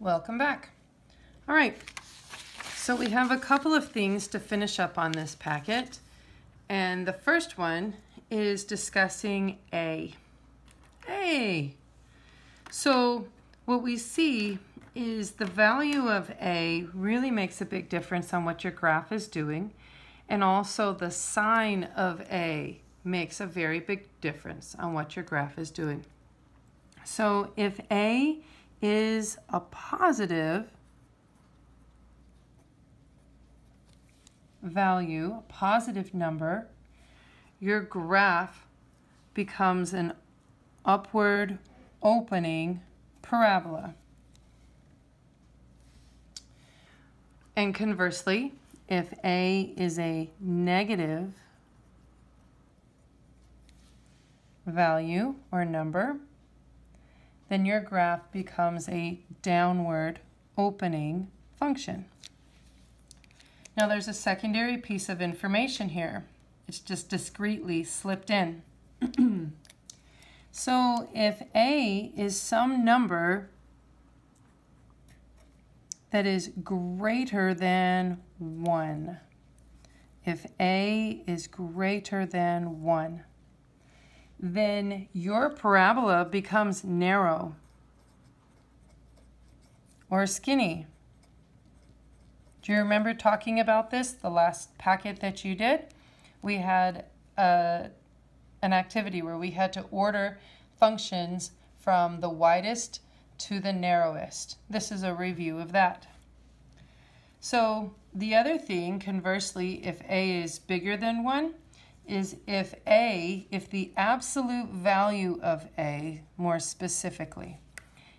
Welcome back. All right, so we have a couple of things to finish up on this packet. And the first one is discussing A. So what we see is the value of A really makes a big difference on what your graph is doing. And also the sign of A makes a very big difference on what your graph is doing. So if A is a positive value, a positive number, your graph becomes an upward opening parabola. And conversely, if A is a negative value or number, then your graph becomes a downward opening function. Now there's a secondary piece of information here. It's just discreetly slipped in. So if A is some number that is greater than 1, if A is greater than 1, then your parabola becomes narrow or skinny. Do you remember talking about this the last packet that you did? We had an activity where we had to order functions from the widest to the narrowest. This is a review of that. So the other thing, conversely, if A is bigger than 1, is if the absolute value of A, more specifically,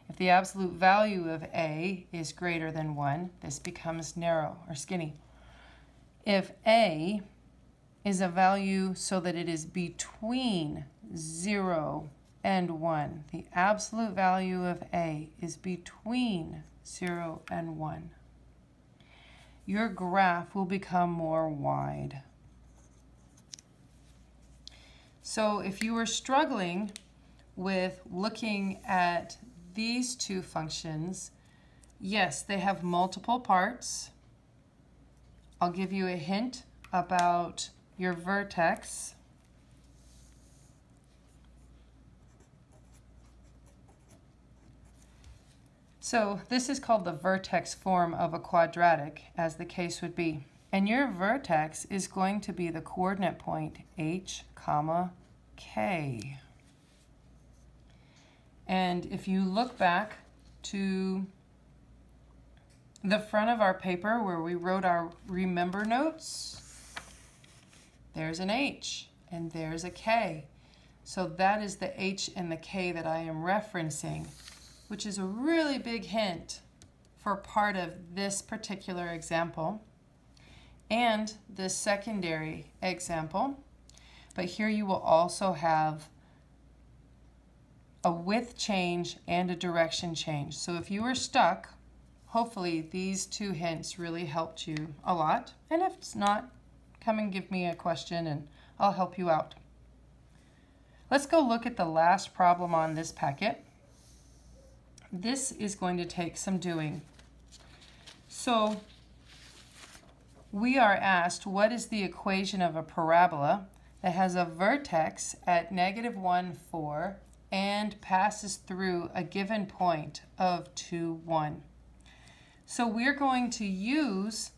if the absolute value of A is greater than 1, this becomes narrow or skinny. If A is a value so that it is between 0 and 1, the absolute value of A is between 0 and 1, your graph will become more wide. So if you were struggling with looking at these two functions, yes, they have multiple parts. I'll give you a hint about your vertex. So this is called the vertex form of a quadratic, as the case would be. And your vertex is going to be the coordinate point h, k. And if you look back to the front of our paper where we wrote our remember notes, there's an H and there's a K. So that is the H and the K that I am referencing, which is a really big hint for part of this particular example and the secondary example. But here you will also have a width change and a direction change. So if you were stuck, hopefully these two hints really helped you a lot. And if it's not, come and give me a question and I'll help you out. Let's go look at the last problem on this packet. This is going to take some doing. So we are asked, what is the equation of a parabola that has a vertex at -1, 4 and passes through a given point of 2, 1. So we're going to use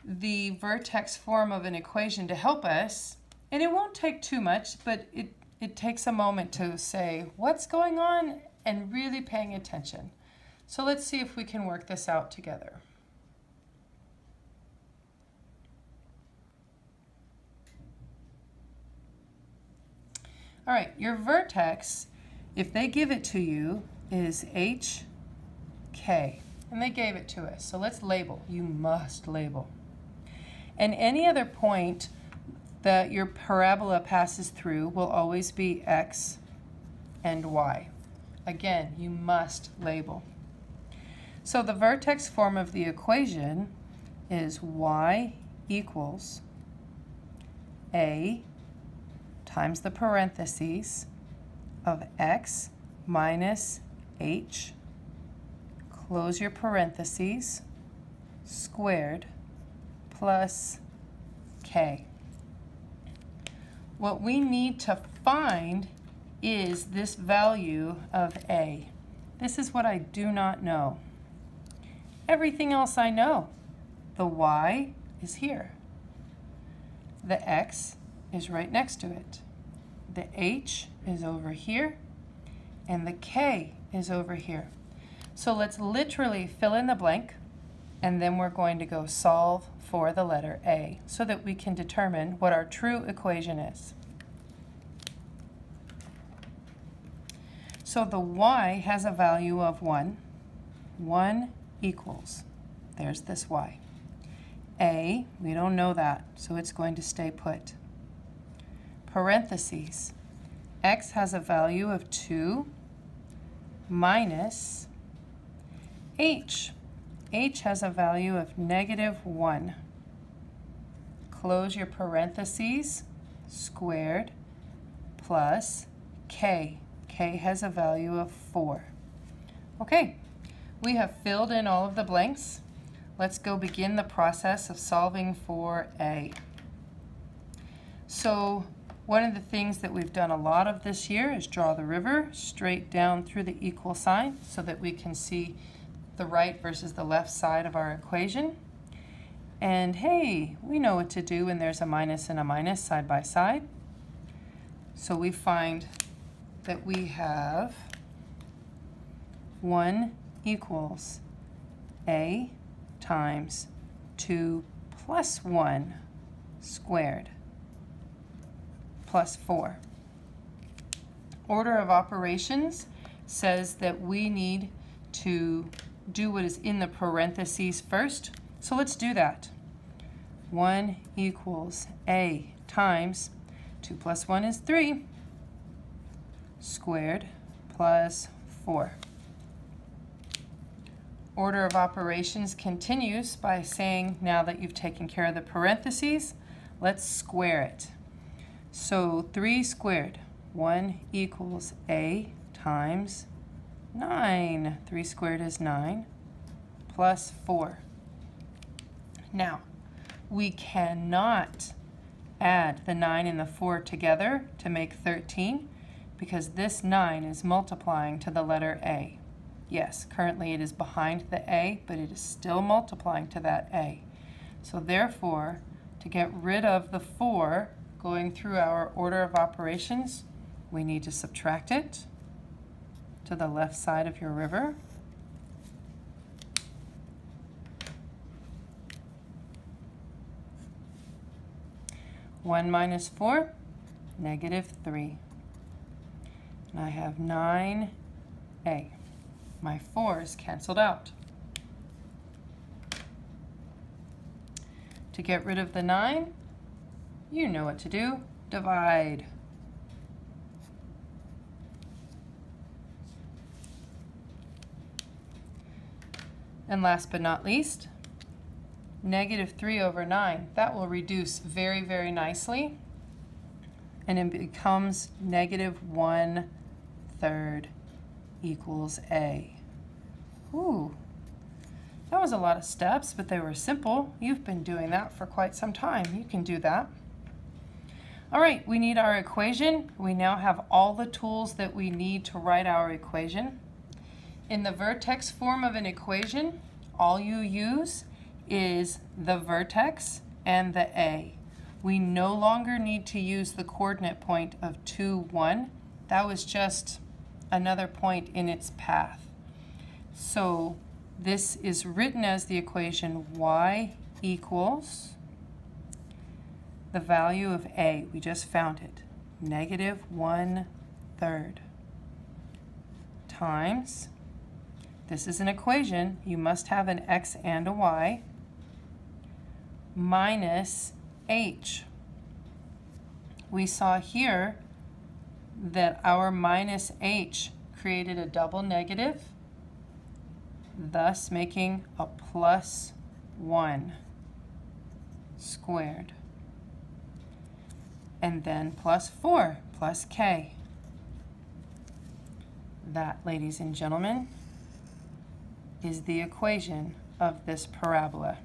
the vertex form of an equation to help us, and it won't take too much, but it takes a moment to say what's going on and really paying attention. So let's see if we can work this out together. All right, your vertex, if they give it to you, is h, k. And they gave it to us. So let's label. You must label. And any other point that your parabola passes through will always be x and y. Again, you must label. So the vertex form of the equation is y equals a times the parentheses of x minus h close your parentheses, squared plus k. What we need to find is this value of a. This is what I do not know. Everything else I know. The y is here. The x is right next to it. The h is over here, and the k is over here. So let's literally fill in the blank, and then we're going to go solve for the letter a so that we can determine what our true equation is. So the y has a value of 1. 1 equals, there's this y. A, we don't know that, so it's going to stay put. Parentheses, x has a value of 2 minus h. H has a value of -1. Close your parentheses, squared, plus k. K has a value of 4. Okay, we have filled in all of the blanks. Let's go begin the process of solving for a. So one of the things that we've done a lot of this year is draw the river straight down through the equal sign so that we can see the right versus the left side of our equation. And hey, we know what to do when there's a minus and a minus side by side. So we find that we have 1 equals a times 2 plus 1 squared plus 4. Order of operations says that we need to do what is in the parentheses first. So let's do that. 1 equals a times 2 plus 1 is 3 squared plus 4. Order of operations continues by saying, now that you've taken care of the parentheses, let's square it. So 3 squared, 1 equals a times 9. 3 squared is 9 plus 4. Now, we cannot add the 9 and the 4 together to make 13 because this 9 is multiplying to the letter a. Yes, currently it is behind the a, but it is still multiplying to that a. So therefore, to get rid of the 4 going through our order of operations, we need to subtract it to the left side of your river. One minus 4, -3. And I have 9a. My 4's canceled out. To get rid of the 9, you know what to do. Divide. And last but not least, -3 over 9. That will reduce very, very nicely. And it becomes -1/3 equals a. Ooh, that was a lot of steps, but they were simple. You've been doing that for quite some time. You can do that. All right, we need our equation. We now have all the tools that we need to write our equation. In the vertex form of an equation, all you use is the vertex and the a. We no longer need to use the coordinate point of 2, 1. That was just another point in its path. So this is written as the equation y equals the value of a. We just found it. -1/3 times, this is an equation, you must have an x and a y, minus h. We saw here that our minus h created a double negative, thus making a +1 squared. And then +4 plus k. That, ladies and gentlemen, is the equation of this parabola.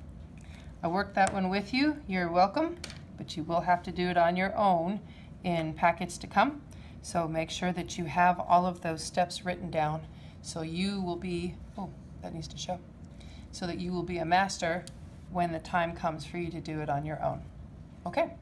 I worked that one with you. You're welcome, but you will have to do it on your own in packets to come. So make sure that you have all of those steps written down so you will be, oh, that needs to show, so that you will be a master when the time comes for you to do it on your own. Okay?